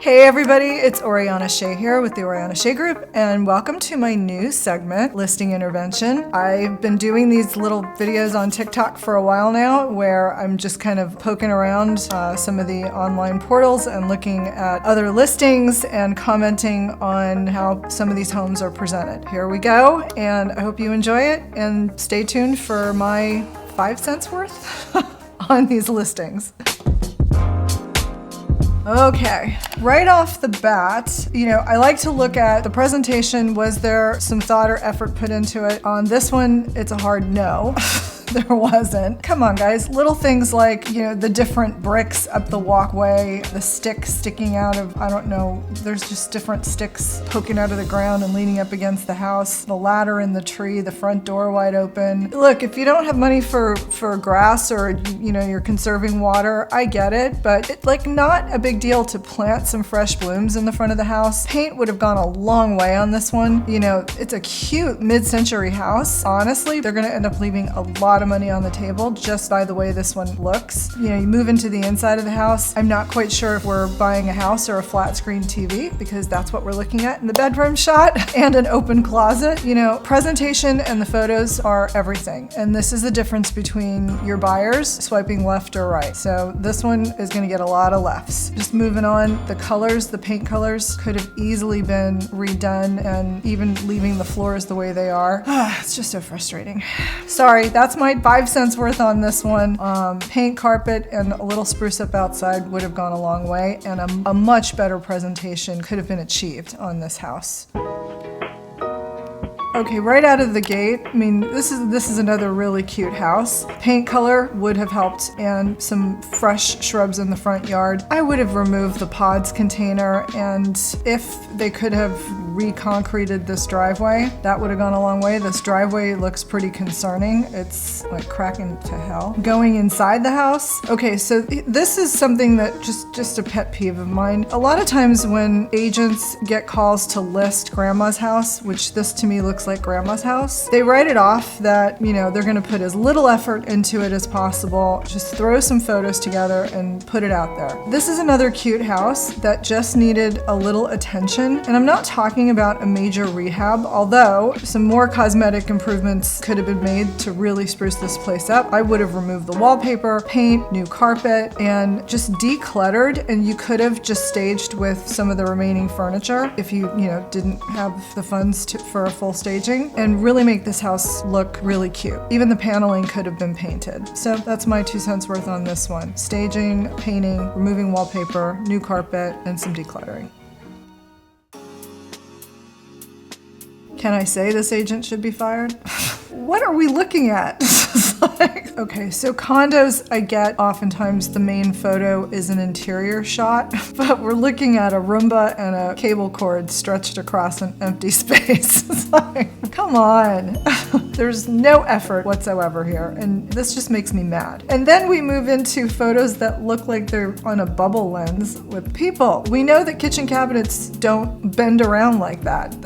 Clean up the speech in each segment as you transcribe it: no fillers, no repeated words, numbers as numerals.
Hey everybody, it's Oriana Shea here with the Oriana Shea Group, and welcome to my new segment, Listing Intervention. I've been doing these little videos on TikTok for a while now where I'm just kind of poking around some of the online portals and looking at other listings and commenting on how some of these homes are presented. Here we go, and I hope you enjoy it, and stay tuned for my 5 cents worth on these listings. Okay, right off the bat, I like to look at the presentation. Was there some thought or effort put into it? On this one, it's a hard no. There wasn't. Come on, guys. Little things like, the different bricks up the walkway, the stick sticking out of, I don't know, there's just different sticks poking out of the ground and leaning up against the house, the ladder in the tree, the front door wide open. Look, if you don't have money for grass or, you're conserving water, I get it, but it's not a big deal to plant some fresh blooms in the front of the house. Paint would have gone a long way on this one. It's a cute mid-century house. Honestly, they're gonna end up leaving a lot of money on the table just by the way this one looks. You move into the inside of the house. I'm not quite sure if we're buying a house or a flat screen TV, because that's what we're looking at in the bedroom shot, and an open closet. Presentation and the photos are everything. And this is the difference between your buyers swiping left or right. So this one is gonna get a lot of lefts. Just moving on, the colors, the paint colors could have easily been redone, and even leaving the floors the way they are. It's just so frustrating. Sorry, that's my 5 cents worth on this one. Paint, carpet, and a little spruce up outside would have gone a long way, and a much better presentation could have been achieved on this house. Okay, right out of the gate, this is another really cute house. Paint color would have helped, and some fresh shrubs in the front yard. I would have removed the pods container, and if they could have reconcreted this driveway, that would have gone a long way. This driveway looks pretty concerning. It's like cracking to hell. Going inside the house. Okay, so this is something that just a pet peeve of mine. A lot of times when agents get calls to list grandma's house, which this to me looks like grandma's house, they write it off that, they're gonna put as little effort into it as possible, just throw some photos together and put it out there. This is another cute house that just needed a little attention, and I'm not talking about a major rehab, although some more cosmetic improvements could have been made to really spruce this place up. I would have removed the wallpaper, paint, new carpet, and just decluttered, and you could have just staged with some of the remaining furniture if you didn't have the funds for a full staging, and really make this house look really cute. Even the paneling could have been painted. So that's my 2 cents worth on this one. Staging, painting, removing wallpaper, new carpet, and some decluttering. Can I say this agent should be fired? What are we looking at? Okay, so condos, I get oftentimes the main photo is an interior shot, but we're looking at a Roomba and a cable cord stretched across an empty space. It's like, come on. There's no effort whatsoever here, and this just makes me mad. And then we move into photos that look like they're on a bubble lens with people. We know that kitchen cabinets don't bend around like that.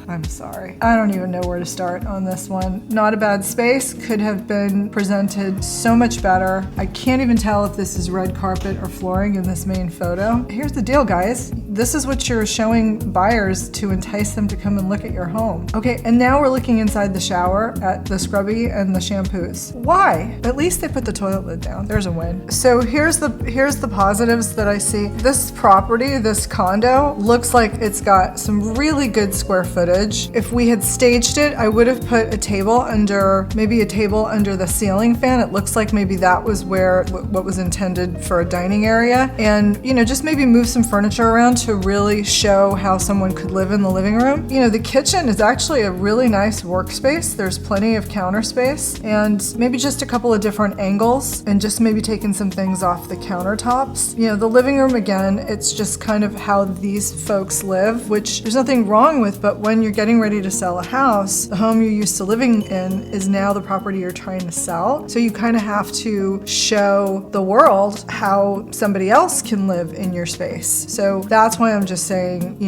I'm sorry. I don't even know where to start on this one. Not a bad space. Could have been presented so much better. I can't even tell if this is red carpet or flooring in this main photo. Here's the deal, guys. This is what you're showing buyers to entice them to come and look at your home. Okay, and now we're looking inside the shower at the scrubby and the shampoos. Why? At least they put the toilet lid down. There's a win. So here's the positives that I see. This property, this condo, looks like it's got some really good square footage. If we had staged it, I would have put a table under the ceiling fan. It looks like maybe that was what was intended for a dining area. And, just maybe move some furniture around to really show how someone could live in the living room. The kitchen is actually a really nice workspace. There's plenty of counter space, and maybe just a couple of different angles, and just maybe taking some things off the countertops. The living room, again, it's just kind of how these folks live, which there's nothing wrong with, but when when you're getting ready to sell a house, the home you're used to living in is now the property you're trying to sell. So you kind of have to show the world how somebody else can live in your space. So that's why I'm just saying,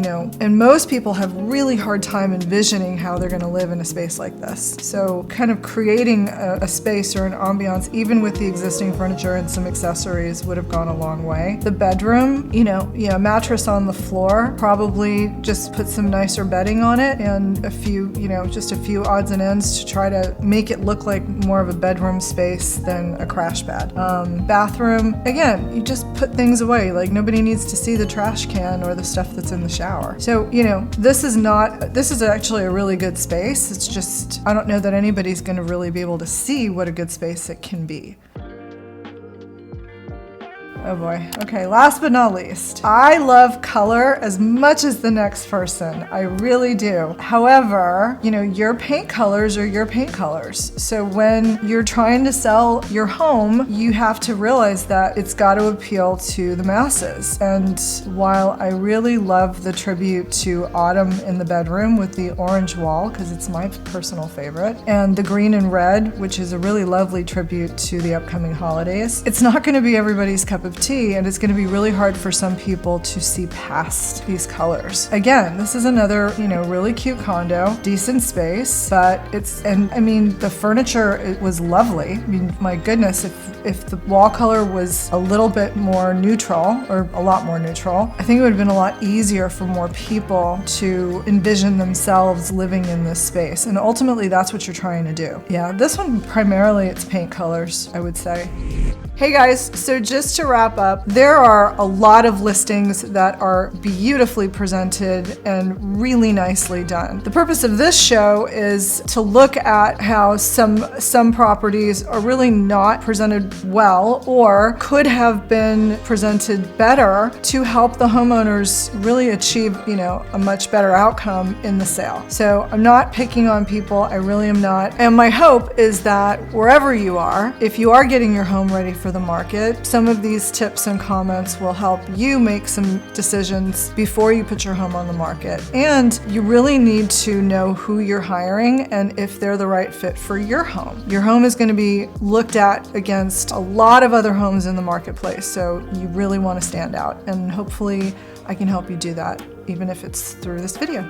and most people have really hard time envisioning how they're going to live in a space like this. So kind of creating a space or an ambiance, even with the existing furniture and some accessories, would have gone a long way. The bedroom, mattress on the floor, probably just put some nicer bedding on it and a few odds and ends to try to make it look like more of a bedroom space than a crash pad. Bathroom, again, you just put things away. Like, nobody needs to see the trash can or the stuff that's in the shower. So, this is actually a really good space. It's just, I don't know that anybody's going to really be able to see what a good space it can be. Oh boy. Okay, last but not least, I love color as much as the next person. I really do. However, your paint colors are your paint colors. So when you're trying to sell your home, you have to realize that it's got to appeal to the masses. And while I really love the tribute to autumn in the bedroom with the orange wall, because it's my personal favorite, and the green and red, which is a really lovely tribute to the upcoming holidays, it's not going to be everybody's cup of tea, and it's going to be really hard for some people to see past these colors. Again, this is another, really cute condo, decent space, but the furniture, it was lovely. I mean, my goodness, if the wall color was a little bit more neutral, or a lot more neutral, I think it would have been a lot easier for more people to envision themselves living in this space. And ultimately, that's what you're trying to do. Yeah, this one, primarily, it's paint colors, I would say. Hey guys, so just to wrap up, there are a lot of listings that are beautifully presented and really nicely done. The purpose of this show is to look at how some properties are really not presented well or could have been presented better to help the homeowners really achieve, a much better outcome in the sale. So I'm not picking on people, I really am not. And my hope is that wherever you are, if you are getting your home ready for the market, some of these tips and comments will help you make some decisions before you put your home on the market. And you really need to know who you're hiring and if they're the right fit for your home. Your home is going to be looked at against a lot of other homes in the marketplace, so you really want to stand out. And hopefully I can help you do that, even if it's through this video.